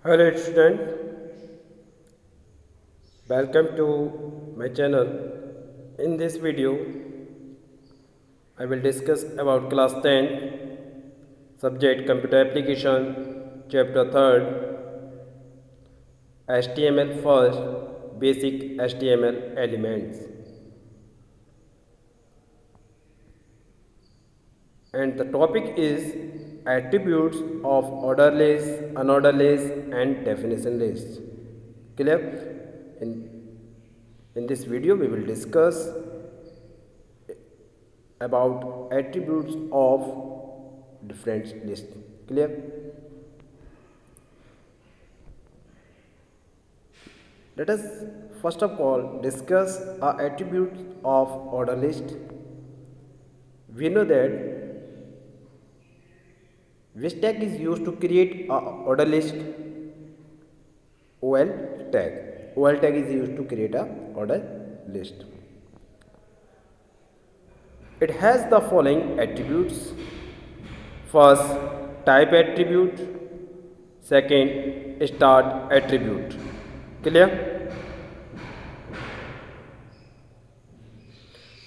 Hello student, welcome to my channel. In this video, I will discuss about class 10 subject computer application chapter 3rd HTML first basic HTML elements, and the topic is attributes of order list, unordered list and definition list. Clear? In this video we will discuss about attributes of different list. Clear? Let us first of all discuss attributes of order list. We know that which tag is used to create a order list. OL tag. OL tag is used to create a order list. It has the following attributes. First, type attribute. Second, start attribute. Clear?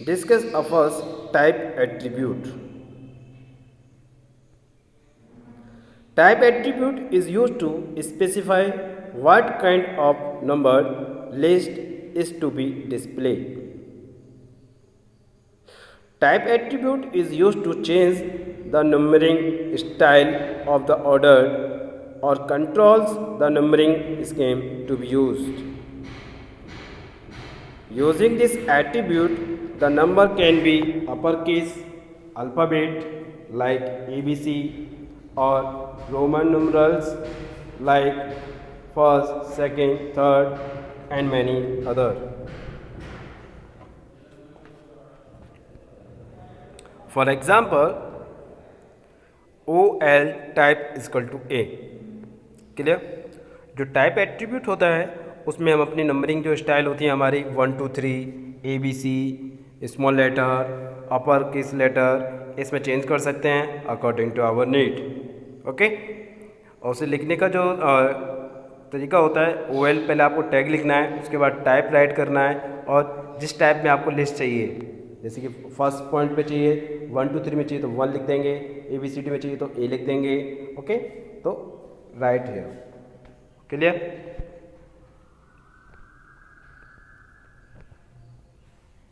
Discuss a first type attribute. Type attribute is used to specify what kind of numbered list is to be displayed. Type attribute is used to change the numbering style of the order or controls the numbering scheme to be used. Using this attribute, the number can be uppercase alphabet like ABC or Roman numerals like first, second, third and many other. For example, OL type is equal to A. Clear? जो type attribute होता है उसमें हम अपनी numbering जो style होती है हमारी 1 2 3 ABC small letter upper case letter इसमें चेंज कर सकते हैं according to our need. Okay, और उसे लिखने का जो तरीका होता है OL पहले आपको टैग लिखना है, उसके बाद टाइप राइट करना है और जिस टाइप में आपको लिस्ट चाहिए, जैसे कि फर्स्ट पॉइंट पे चाहिए 1 2 3 में चाहिए तो 1 लिख देंगे, ABCD में चाहिए तो A लिख देंगे. ओके, तो राइट है. Clear?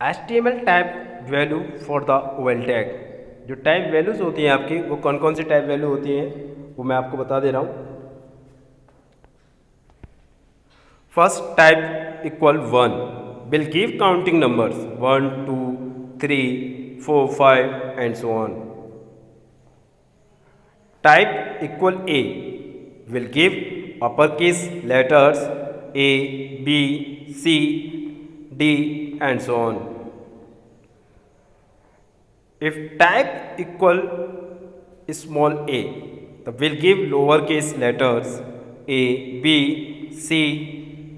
HTML type value for the OL tag. जो टाइप वैल्यूज होती हैं आपकी वो कौन कौन सी टाइप वैल्यू होती हैं वो मैं आपको बता दे रहा हूँ. First type equal 1 will give counting numbers 1 2 3 4 5 and so on. Type equal A will give uppercase letters A, B, C, D and so on. If type equal small a, the will give lowercase letters A, B, C,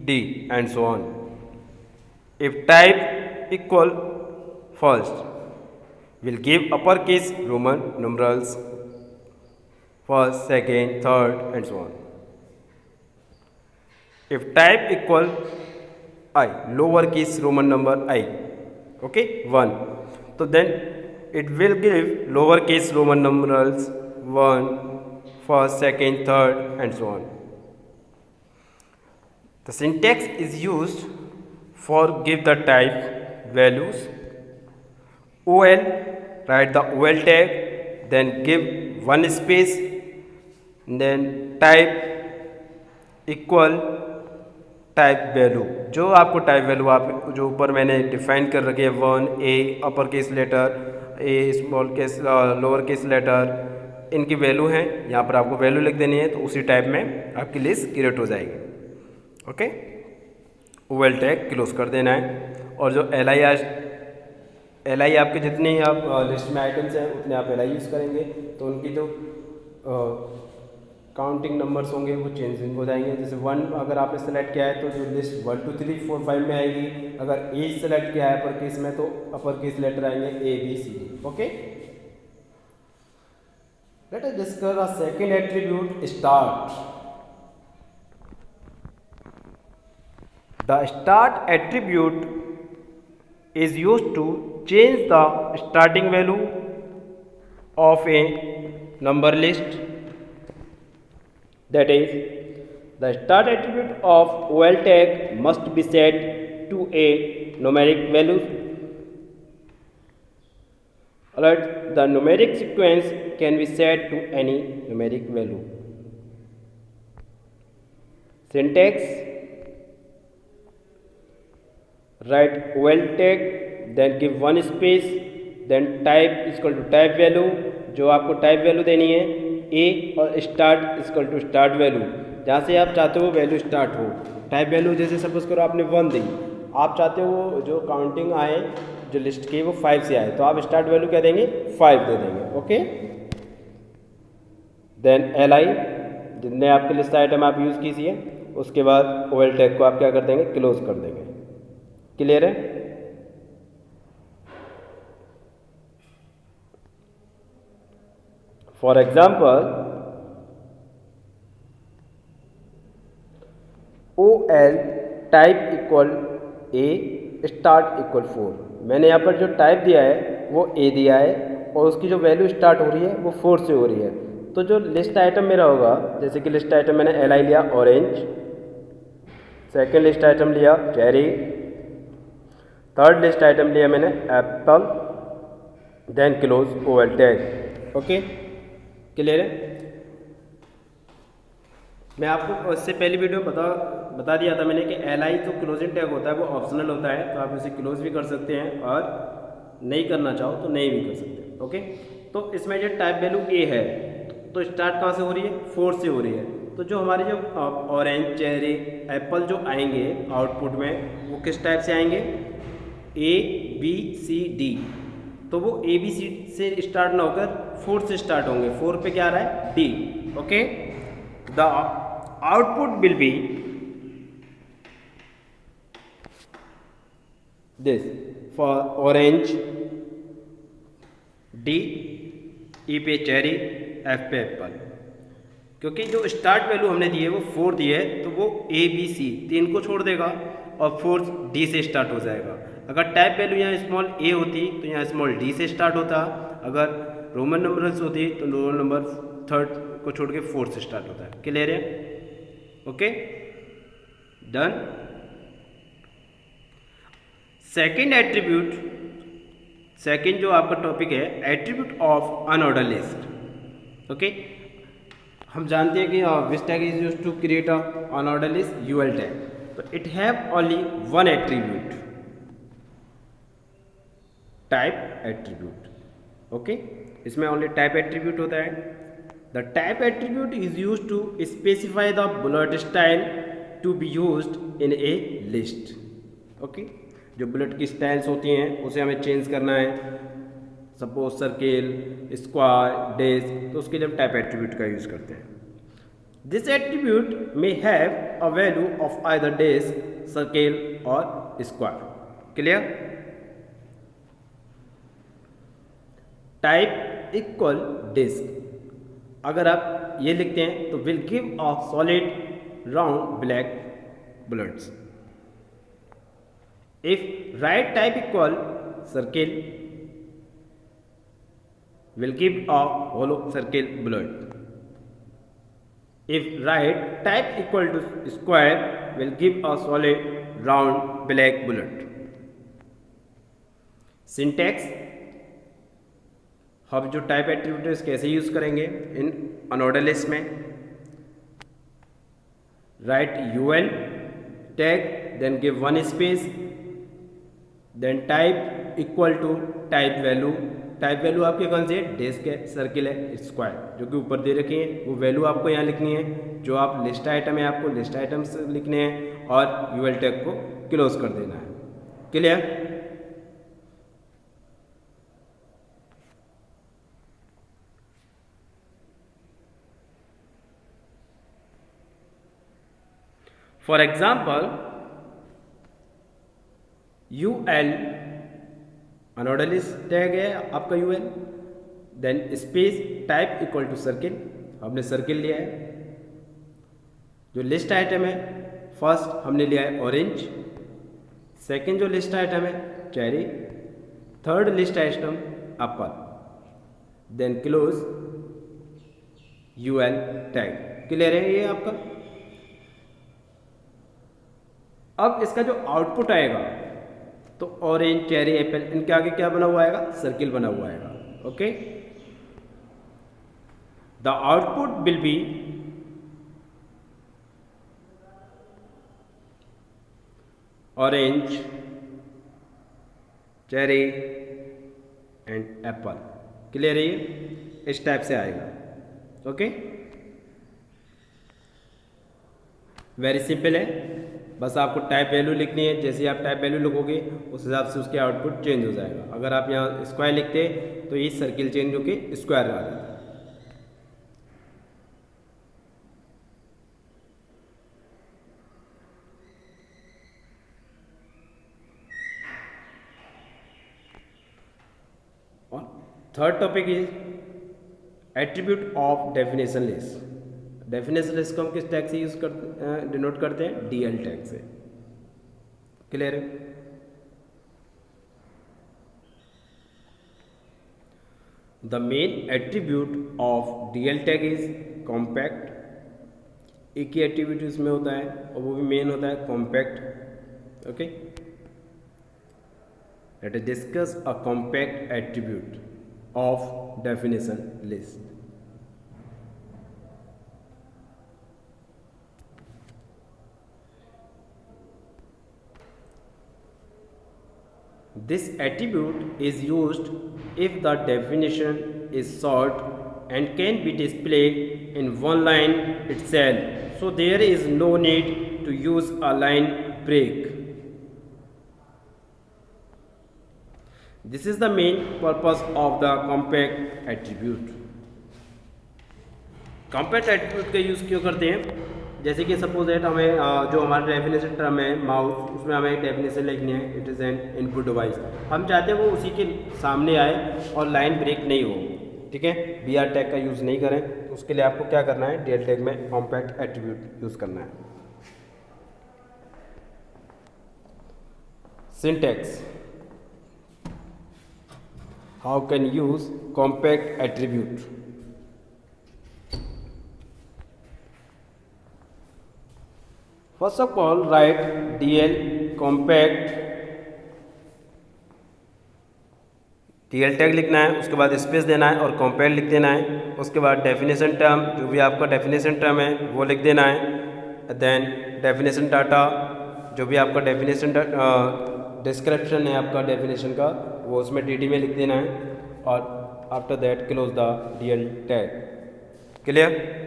D and so on. If type equal first, will give uppercase Roman numerals first, second, third and so on. If type equal I, lowercase Roman number I, okay, 1, so then it will give lowercase Roman numerals 1, first, second, third and so on. The syntax is used for give the type values. OL, write the OL tag, then give one space, then type equal type value. जो आपको type value आप जो ऊपर मैंने define कर रखी है 1 A upper case letter A small case lower case letter, इनकी वैल्यू हैं, यहाँ पर आपको वैल्यू लिख देनी है तो उसी टाइप में आपकी लिस्ट क्रिएट हो जाएगी. ओके, OL टैग क्लोज कर देना है. और जो LI आपके जितनी आप लिस्ट में आइटम्स हैं उतने आप LI यूज़ करेंगे तो उनकी जो काउंटिंग नंबर्स होंगे वो चेंजिंग हो जाएंगे. जैसे 1 अगर आपने सेलेक्ट किया है तो जो लिस्ट 1 2 3 4 5 में आएगी. अगर A सेलेक्ट किया है अपर केस में तो अपर केस लेटर आएंगे ABC. Okay, let us discuss a second attribute start. The start attribute is used to change the starting value of a number list. That is, the start attribute of OL tag must be set to a numeric value. Alright, the numeric sequence can be set to any numeric value. Syntax: write OL tag, then give one space, then type equal to type value, जो आपको type value देनी है ए, और start equal to start value, जहाँ से आप चाहते हो वैल्यू स्टार्ट हो। टाइप वैल्यू जैसे सपोज करो आपने 1 दी, आप चाहते हो वो जो काउंटिंग आए जो लिस्ट की वो 5 से आए, तो आप स्टार्ट वैल्यू क्या देंगे, 5 दे देंगे। ओके, देन LI जितने आपके लिस्ट आइटम आप यूज़ कीजिए, उसके बाद OL टैग को आप क्या कर देंगे, क्लोज कर देंगे। क्लियर है? For example OL type equal A start equal 4, मैंने यहाँ पर जो टाइप दिया है वो A दिया है और उसकी जो वैल्यू स्टार्ट हो रही है वो 4 से हो रही है। तो जो लिस्ट आइटम मेरा होगा, जैसे कि लिस्ट आइटम मैंने LI लिया ऑरेंज, सेकेंड लिस्ट आइटम लिया चेरी, थर्ड लिस्ट आइटम लिया मैंने apple, then close OL tag. Okay, clear है? मैं आपको इससे पहली वीडियो बता दिया था मैंने कि LI जो क्लोजिंग टैग होता है वो ऑप्शनल होता है, तो आप इसे क्लोज भी कर सकते हैं और नहीं करना चाहो तो नहीं भी कर सकते हैं। ओके, तो इसमें जो टाइप वैल्यू A है तो स्टार्ट कहाँ से हो रही है, 4 से हो रही है। तो जो हमारे जो ऑरेंज, चेरी, एप्पल जो आएंगे आउटपुट में वो किस टाइप से आएंगे, A B C D, तो वो A B C से स्टार्ट ना होकर 4 से स्टार्ट होंगे। 4 पे क्या आ रहा है, D। Okay, the output will B this for orange, D, E पे चेरी, F पे एप्पल। क्योंकि जो स्टार्ट वैल्यू हमने दी है वो 4 दी है, तो वो A B C 3 को छोड़ देगा और 4 D से स्टार्ट हो जाएगा। अगर टाइप वैल्यू यहाँ स्मॉल a होती तो यहाँ स्मॉल d से स्टार्ट होता, अगर रोमन नंबर्स होती तो रोमन नंबर 3 को छोड़ के 4 से स्टार्ट होता है। क्लियर है? Okay, done. Second attribute, second जो आपका टॉपिक है attribute of unorder list. Okay, हम जानते हैं कि which tag is used to create a unorder list, UL tag. तो it have only one attribute, type attribute. Okay, इसमें ओनली टाइप एट्रीब्यूट होता है। The type attribute is used to specify the bullet style to be used in a list. Okay, जो bullet की styles होती हैं उसे हमें चेंज करना है, सपोज सर्किल, स्क्वायर, डैश, तो उसके लिए हम टाइप एट्रीब्यूट का यूज करते हैं। This attribute may have a value of either dash, circle और square. Clear? Type equal disc, अगर आप ये लिखते हैं तो will give a solid round black bullets. If right type equal circle will give a hollow circle bullet. If right type equal to square will give a solid round black bullet. Syntax, हम जो type attribute कैसे use करेंगे in unorder list में, write UL tag, then give one space, then type equal to type value. Type value आपके कौन से है, desk है, सर्किल है, स्क्वायर, जो कि ऊपर दे रखी है वो वैल्यू आपको यहाँ लिखनी है। जो आप लिस्ट आइटम है आपको लिस्ट आइटम्स लिखने हैं और UL टैग को क्लोज कर देना है। Clear? For example UL unorder list tag है आपका UL, then space type equal to circle, आपने सर्किल लिया है। जो लिस्ट आइटम है फर्स्ट हमने लिया है ऑरेंज, सेकेंड जो लिस्ट आइटम है cherry, third list item apple, then close UL tag. Clear है ये आपका। अब इसका जो आउटपुट आएगा तो ऑरेंज, चेरी, एप्पल, इनके आगे क्या बना हुआ आएगा, सर्किल बना हुआ आएगा। Okay, the output will be orange, cherry and Apple. Clear है ये, इस टाइप से आएगा। ओके, वेरी सिंपल है, बस आपको टाइप वैल्यू लिखनी है। जैसे आप टाइप वैल्यू लिखोगे उस हिसाब से उसके आउटपुट चेंज हो जाएगा। अगर आप यहाँ स्क्वायर लिखते तो ये सर्किल चेंज होके स्क्वायर आ जाता है। और third topic is attribute of definition list. Definition list को हम किस टैग से यूज करते डिनोट करते हैं, डीएल टैग से। क्लियर है। The main attribute of DL tag is compact. एक ही एट्रीब्यूट इसमें होता है और वो भी मेन होता है compact. Okay, let us discuss a compact attribute of definition list. This attribute is used if the definition is short and can be displayed in one line itself, so there is no need to use a line break. This is the main purpose of the compact attribute. Compact attribute का use क्यों करते हैं? जैसे कि suppose that हमें जो हमारा definition term है माउस, उसमें हमें एक डेफिनेशन लिखनी है, it is an input device. हम चाहते हैं वो उसी के सामने आए और लाइन ब्रेक नहीं हो। ठीक है, बी आर टैग का यूज़ नहीं करें, तो उसके लिए आपको क्या करना है, डीएल टैग में कॉम्पैक्ट एट्रीब्यूट यूज़ करना है। Syntax, how can use compact attribute. First of all, write DL compact, DL tag लिखना है, उसके बाद स्पेस देना है और कॉम्पैक्ट लिख देना है। उसके बाद डेफिनेशन टर्म, जो भी आपका डेफिनेशन टर्म है वो लिख देना है। देन डेफिनेशन डाटा, जो भी आपका डेफिनेशन डिस्क्रिप्शन है आपका डेफिनेशन का, वो उसमें DD में लिख देना है। और after that close the DL tag. Clear.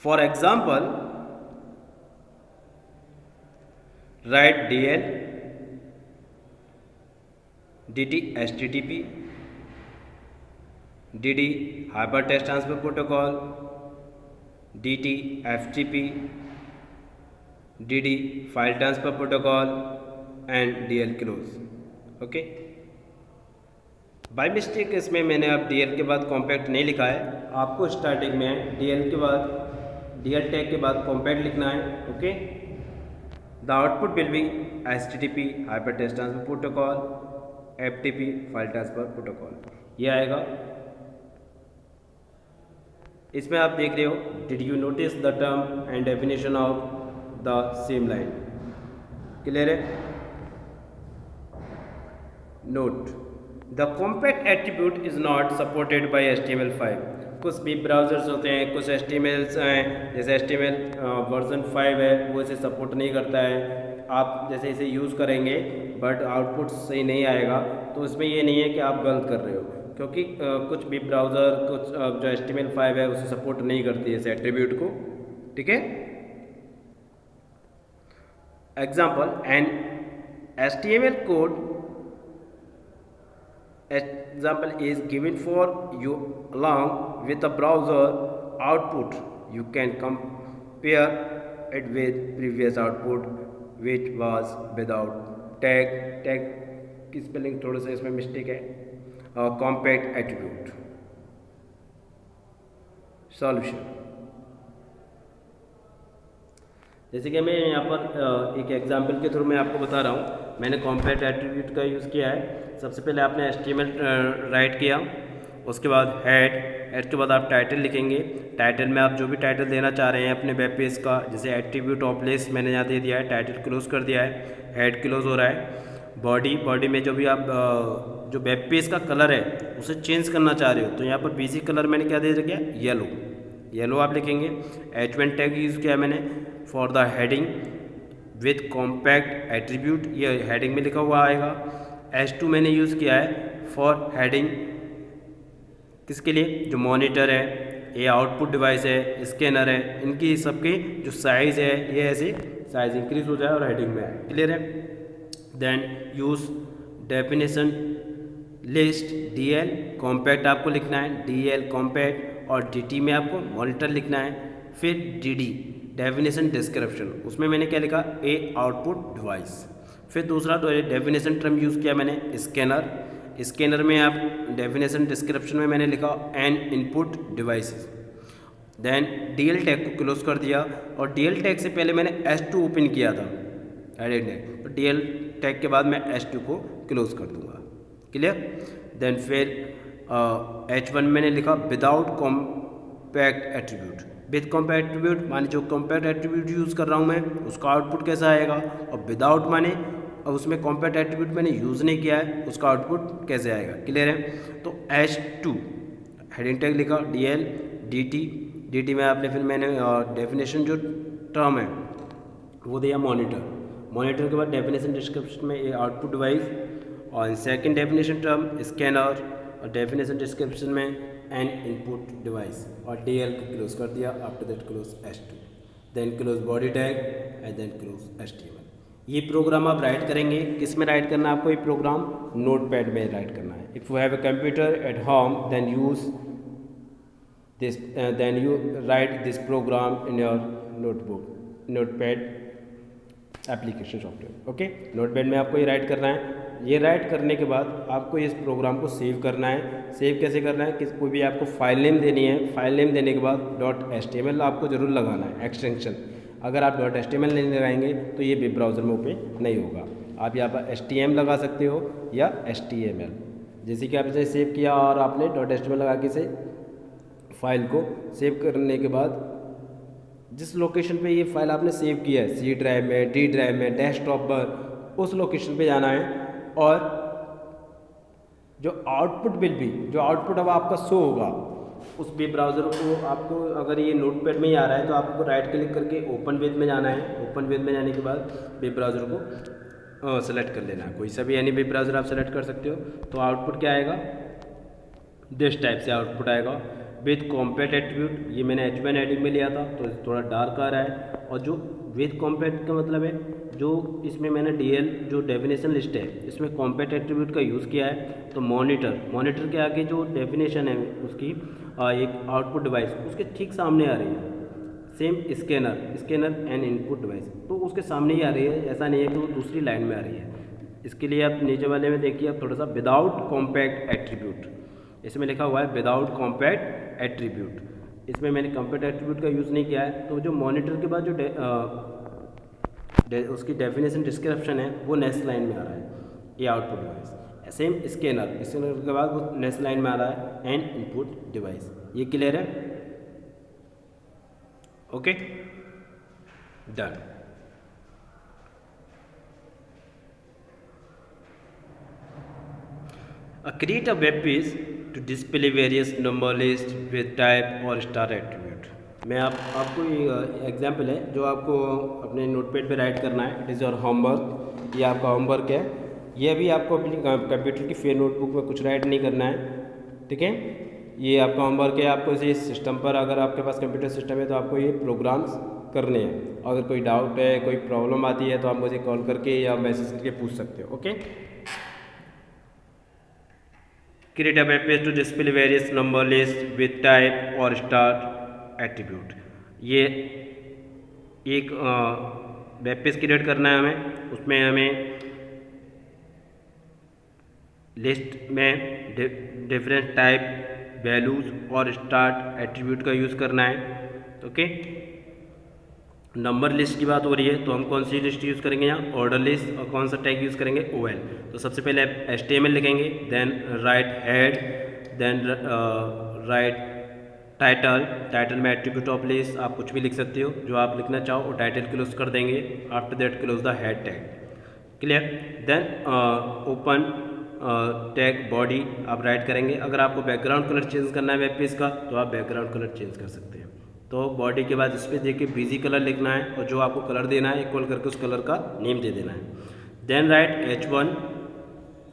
For example, write DL DT HTTP DD Hypertext Transfer Protocol, DT FTP, DD File Transfer Protocol and DL Close. Okay, by mistake इसमें मैंने अब DL के बाद कॉम्पैक्ट नहीं लिखा है। आपको starting में DL के बाद DL टैग के बाद कॉम्पैक्ट लिखना है। Okay, the output will be HTTP hypertext transfer protocol, FTP file transfer protocol, ये आएगा। इसमें आप देख रहे हो, did you notice the term and definition of the same line. Clear है। Note, the compact attribute is not supported by HTML5। कुछ भी ब्राउज़र्स होते हैं, कुछ HTML हैं, जैसे HTML वर्जन 5 है, वो इसे सपोर्ट नहीं करता है। आप जैसे इसे यूज़ करेंगे बट आउटपुट सही नहीं आएगा, तो इसमें ये नहीं है कि आप गलत कर रहे हो, क्योंकि कुछ भी ब्राउज़र कुछ जो HTML5 है उसे सपोर्ट नहीं करती है इस एट्रीब्यूट को। ठीक है। Example, an HTML code example is given for you along with the browser output. You can compare it with previous output which was without tag tag की स्पेलिंग थोड़ा सा इसमें मिस्टेक है, कॉम्पैक्ट एट्रीब्यूट सॉल्यूशन। जैसे कि मैं यहाँ पर एक एग्जांपल के थ्रू मैं आपको बता रहा हूँ, मैंने कॉम्पैक्ट एट्रीब्यूट का यूज़ किया है। सबसे पहले आपने HTML राइट किया, उसके बाद हेड के बाद आप टाइटल लिखेंगे। टाइटल में आप जो भी टाइटल देना चाह रहे हैं अपने वेब पेज का, जैसे एट्रीब्यूट ऑफ प्लेस मैंने यहाँ दे दिया है, टाइटल क्लोज कर दिया है, हेड क्लोज हो रहा है। बॉडी में जो भी आप जो वेब पेज का कलर है उसे चेंज करना चाह रहे हो तो यहाँ पर बेसिक कलर मैंने क्या दे रखा है, येलो आप लिखेंगे। H1 टैग यूज़ किया मैंने for the heading with compact attribute, ये हेडिंग में लिखा हुआ आएगा। H2 मैंने यूज़ किया है फॉर हेडिंग, किसके लिए, जो मॉनिटर है, ये आउटपुट डिवाइस है, स्कैनर है, इनकी सबकी जो साइज़ है ये ऐसे साइज इंक्रीज हो जाए और हेडिंग में आए। क्लियर है। Then use definition list DL compact आपको लिखना है, DL कॉम्पैक्ट, और DT में आपको मॉनिटर लिखना है। फिर DD डेफिनेशन डिस्क्रिप्शन, उसमें मैंने क्या लिखा, ए आउटपुट डिवाइस। फिर दूसरा डेफिनेशन टर्म यूज़ किया मैंने स्कैनर में आप डेफिनेशन डिस्क्रिप्शन में मैंने लिखा an input devices. Then DL tag को क्लोज कर दिया, और DL टैग से पहले मैंने H2 ओपन किया था एडिट टैग, तो DL टैग के बाद मैं H2 को क्लोज कर दूंगा। क्लियर। देन फिर H1 मैंने लिखा without compact attribute, with compact attribute माने जो कॉम्पैक्ट एट्रीब्यूट यूज़ कर रहा हूँ मैं उसका आउटपुट कैसा आएगा, और विदाउट माने अब उसमें कॉम्पैक्ट एट्रीब्यूट मैंने यूज़ नहीं किया है उसका आउटपुट कैसे आएगा। क्लियर है। तो H2 हेडिंग टैग लिखा, DL DT में आपने फिर मैंने डेफिनेशन जो टर्म है वो दिया मॉनिटर के बाद डेफिनेशन डिस्क्रिप्शन में ये आउटपुट डिवाइस, और सेकंड डेफिनेशन टर्म स्कैनर, और डेफिनेशन डिस्क्रिप्शन में एन इनपुट डिवाइस, और DL को क्लोज कर दिया। After that close H2, then close body tag and then close HTML। ये प्रोग्राम आप राइट करेंगे, किस में राइट करना है आपको, ये प्रोग्राम नोटपैड में राइट करना है। If you have a computer at home then use this, then you write this program in your notepad application software. Okay, notepad में आपको ये राइट करना है। ये राइट करने के बाद आपको इस प्रोग्राम को सेव करना है। सेव कैसे करना है, कोई भी आपको फाइल नेम देनी है, फाइल नेम देने के बाद .html आपको ज़रूर लगाना है एक्सटेंशन। अगर आप .html नहीं लगाएंगे तो ये वेब ब्राउज़र में ओपन नहीं होगा। आप यहाँ पर HTML लगा सकते हो या HTML, जैसे कि आपने सेव किया और आपने .html लगा के से फाइल को सेव करने के बाद जिस लोकेशन पे ये फाइल आपने सेव किया है, C ड्राइव में, D ड्राइव में, डेस्कटॉप पर, उस लोकेशन पे जाना है। और जो आउटपुट अब आपका शो होगा उस वेब ब्राउज़र को आपको, अगर ये नोटपैड में ही आ रहा है तो आपको राइट क्लिक करके ओपन पेज में जाना है। ओपन पेज में जाने के बाद वेब ब्राउज़र को सेलेक्ट कर लेना है, कोई सा भी यानी वेब ब्राउज़र आप सेलेक्ट कर सकते हो। तो आउटपुट क्या आएगा, दिस टाइप से आउटपुट आएगा विद कॉम्पैक्ट एट्रीब्यूट। ये मैंने H1 हेडिंग में लिया था तो थोड़ा डार्क आ रहा है, और जो विद कॉम्पैक्ट का मतलब है जो इसमें मैंने DL जो डेफिनेशन लिस्ट है इसमें कॉम्पैक्ट एट्रीब्यूट का यूज़ किया है। तो मॉनिटर के आगे जो डेफिनेशन है उसकी एक आउटपुट डिवाइस उसके ठीक सामने आ रही है। Same scanner and input device, तो उसके सामने ही आ रही है, ऐसा नहीं है कि वो दूसरी लाइन में आ रही है। इसके लिए आप नीचे वाले में देखिए, आप थोड़ा सा विदाउट कॉम्पैक्ट एट्रीब्यूट, इसमें लिखा हुआ है विदाउट कॉम्पैक्ट एट्रीब्यूट, इसमें मैंने कॉम्पैक्ट एट्रीब्यूट का यूज़ नहीं किया है। तो जो मॉनिटर के बाद जो उसकी डेफिनेशन डिस्क्रिप्शन है वो नेक्स्ट लाइन में आ रहा है, ये आउटपुट डिवाइस। सेम स्कैनर के बाद वो नेक्स्ट लाइन में आ रहा है एंड इनपुट डिवाइस। ये क्लियर है। Okay, done. Create a web page to display various number list with type और स्टार एट्रीब्यूट। मैं आपको एग्जाम्पल है जो आपको अपने नोटपैड पे राइट करना है। इट इज़ योर होमवर्क, ये आपका होमवर्क है। ये अभी आपको अपनी कंप्यूटर की फेयर नोटबुक में कुछ राइट नहीं करना है, ठीक है। ये आपका होमवर्क है। आपको इस सिस्टम पर, अगर आपके पास कंप्यूटर सिस्टम है तो आपको ये प्रोग्राम्स करने हैं। अगर कोई डाउट है, कोई प्रॉब्लम आती है तो आप मुझे कॉल करके या मैसेज करके पूछ सकते हो। Okay, create a web page to display various number list with type और स्टार एट्रीब्यूट। ये एक वेब पेज क्रिएट करना है हमें, उसमें हमें लिस्ट में डिफरेंट टाइप वैल्यूज़ और स्टार्ट एट्रीब्यूट का यूज़ करना है। ओके, नंबर लिस्ट की बात हो रही है तो हम कौन सी लिस्ट यूज़ करेंगे यहाँ, ऑर्डर लिस्ट, और कौन सा टैग यूज़ करेंगे, OL। तो सबसे पहले HTML लिखेंगे, then write head, then write title. Title में एट्रीब्यूट ऑफ लिस्ट आप कुछ भी लिख सकते हो, जो आप लिखना चाहो वो टाइटल क्लोज कर देंगे। After that close the head tag, clear. Then open tag body आप राइट करेंगे। अगर आपको बैकग्राउंड कलर चेंज करना है वेब पेज का तो आप बैकग्राउंड कलर चेंज कर सकते हैं। तो बॉडी के बाद इस पर देखिए बिजी कलर लिखना है और जो आपको कलर देना है इक्वल करके उस कलर का नेम दे देना है। Then write H1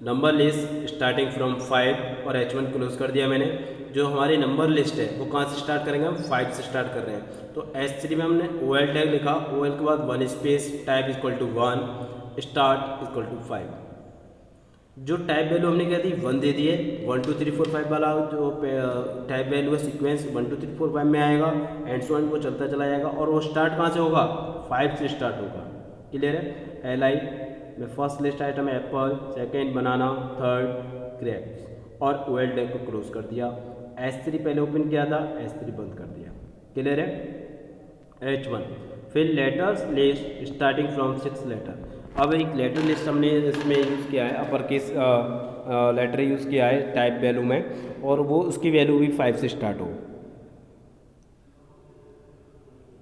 number list starting from 5 और H1 क्लोज कर दिया मैंने। जो हमारी नंबर लिस्ट है वो कहाँ से स्टार्ट करेंगे, हम 5 से स्टार्ट कर रहे हैं। तो H3 में हमने OL टैग लिखा, OL के बाद 1 space type equal to 1 start equal to 5। जो टाइप वैल्यू हमने क्या दी, 1 दे दिए। 1 2 3 4 5 वाला जो टाइप वैल्यू है सीक्वेंस 1 2 3 4 5 में आएगा एंड सो ऑन, वो चलता चला जाएगा। और वो स्टार्ट कहाँ से होगा, 5 से स्टार्ट होगा, क्लियर है। LI में फर्स्ट लिस्ट आइटम है एप्पल, सेकेंड बनाना, थर्ड ग्रेप्स, और OL टैग को क्लोज कर दिया। H3 पहले ओपन किया था, H3 बंद कर दिया, क्लियर है। H1 फिर letters list starting from 6 letter. अब एक लेटर लिस्ट हमने इसमें यूज़ किया है, अपर केस लेटर यूज़ किया है टाइप वैल्यू में, और वो उसकी वैल्यू भी 5 से स्टार्ट हो।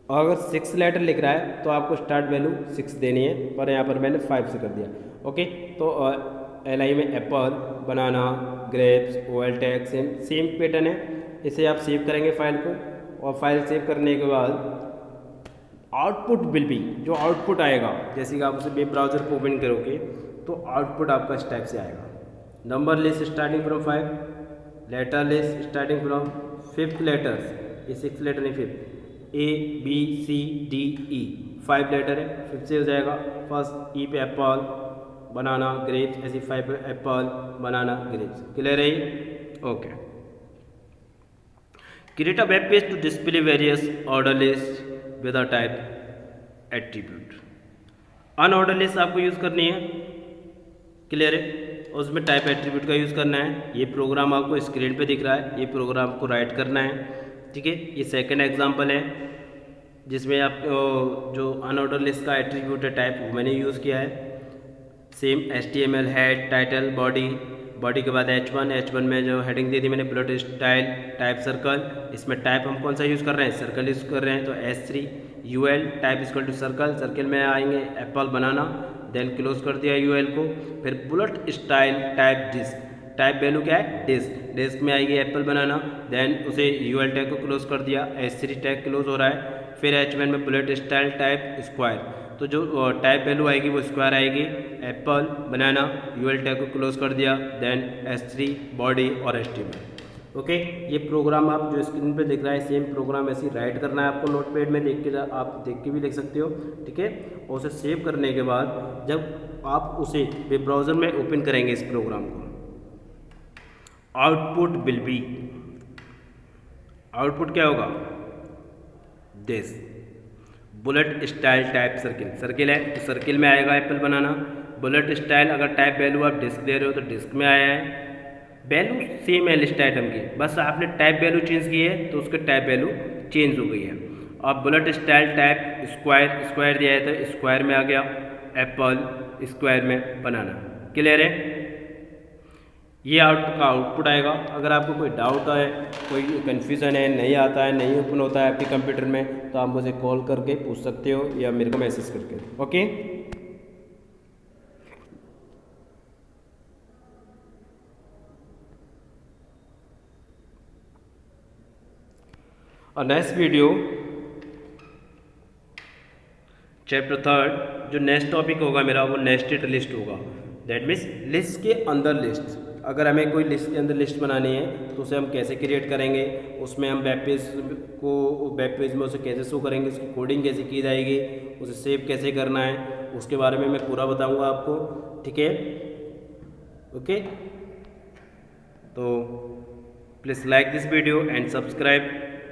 अगर 6 लेटर लिख रहा है तो आपको स्टार्ट वैल्यू 6 देनी है, पर यहाँ पर मैंने 5 से कर दिया। ओके, तो LI में apple, banana, grapes, OL tag same pattern है। इसे आप सेव करेंगे फाइल को, और फाइल सेव करने के बाद आउटपुट विल बी, जो आउटपुट आएगा जैसे कि आप उसे वेब ब्राउज़र को ओपन करोगे तो आउटपुट आपका इस टाइप से आएगा। Number list starting from 5, letter list starting from 5th letters, ये 6 लेटर नहीं 5, ABCDE 5 लेटर है, 5 से हो जाएगा। फर्स्ट E पे एप्पल, बनाना, ग्रेप्स, ऐसी 5 एप्पल, बनाना, ग्रेप्स, क्लियर है। Okay, create a web page to display various order list with a type attribute. Unorder list आपको यूज़ करनी है, क्लियर है, उसमें टाइप एट्रीब्यूट का यूज़ करना है। ये प्रोग्राम आपको स्क्रीन पे दिख रहा है, ये प्रोग्राम को राइट करना है, ठीक है। ये सेकंड एग्जांपल है जिसमें आप जो अनऑर्डर लिस्ट का एट्रीब्यूट है टाइप वो मैंने यूज़ किया है। Same HTML head, title, body, body के बाद H1 में जो हेडिंग दे दी मैंने बुलेट स्टाइल टाइप सर्कल। इसमें टाइप हम कौन सा यूज़ कर रहे हैं, सर्कल यूज़ कर रहे हैं। तो H3 UL type equal to circle, circle में आएंगे एप्पल, बनाना, देन क्लोज कर दिया UL को। फिर bullet style type disc, type value क्या है, डिस्क, डिस्क में आएगी एप्पल, बनाना, देन उसे UL टैग को क्लोज कर दिया। H3 टैग क्लोज हो रहा है। फिर H1 में बुलेट स्टाइल टाइप स्क्वायर, तो जो टाइप वैल्यू आएगी वो स्क्वायर आएगी, एप्पल, बनाना, UL टैग को क्लोज कर दिया, देन H3 बॉडी और HTML। ओके, ये प्रोग्राम आप जो स्क्रीन पे दिख रहा है सेम प्रोग्राम ऐसे राइट करना है आपको नोटपैड में, देख के आप देख के भी लिख सकते हो, ठीक है। और उसे सेव करने के बाद जब आप उसे वेब ब्राउज़र में ओपन करेंगे इस प्रोग्राम को, आउटपुट विल बी, आउटपुट क्या होगा, this bullet style type circle, circle है तो सर्किल में आएगा एप्पल, बनाना, बुलेट स्टाइल। अगर टाइप वैल्यू आप डिस्क दे रहे हो तो डिस्क में आया है। वैल्यू सेम है लिस्ट आइटम की, बस आपने टाइप वैल्यू चेंज की है तो उसकी टाइप वैल्यू चेंज हो गई है। अब bullet style type square, square दिया है तो स्क्वायर में आ गया एप्पल, स्क्वायर में बनाना, क्लियर है। ये आउटपुट आएगा। अगर आपको कोई डाउट है, कोई कन्फ्यूज़न है, नहीं आता है, नहीं ओपन होता है आपके कंप्यूटर में, तो आप मुझे कॉल करके पूछ सकते हो या मेरे को मैसेज करके, ओके। और नेक्स्ट वीडियो चैप्टर 3 जो नेक्स्ट टॉपिक होगा मेरा वो नेस्टेड लिस्ट होगा। दैट मीन्स लिस्ट के अंदर लिस्ट। अगर हमें कोई लिस्ट के अंदर लिस्ट बनानी है तो उसे हम कैसे क्रिएट करेंगे, उसमें हम वेब पेज में उसे कैसे शो करेंगे, उसकी कोडिंग कैसे की जाएगी, उसे सेव कैसे करना है, उसके बारे में मैं पूरा बताऊंगा आपको, ठीक है, ओके। तो please like this video and subscribe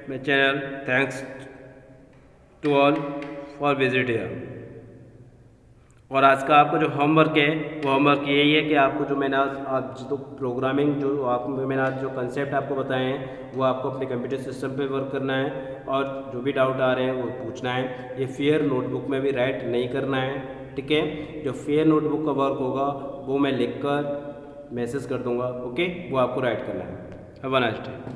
my channel. Thanks to all for visit here. और आज का आपका जो होमवर्क है वो होमवर्क यही है कि आपको जो मैंने आज जो प्रोग्रामिंग जो मैंने आज जो कंसेप्ट आपको बताए हैं वो आपको अपने कंप्यूटर सिस्टम पे वर्क करना है और जो भी डाउट आ रहे हैं वो पूछना है। ये फेयर नोटबुक में भी राइट नहीं करना है, ठीक है। जो फेयर नोटबुक का वर्क होगा वो मैं लिख कर मैसेज कर दूँगा, ओके, वो आपको राइट करना है। Have a nice day.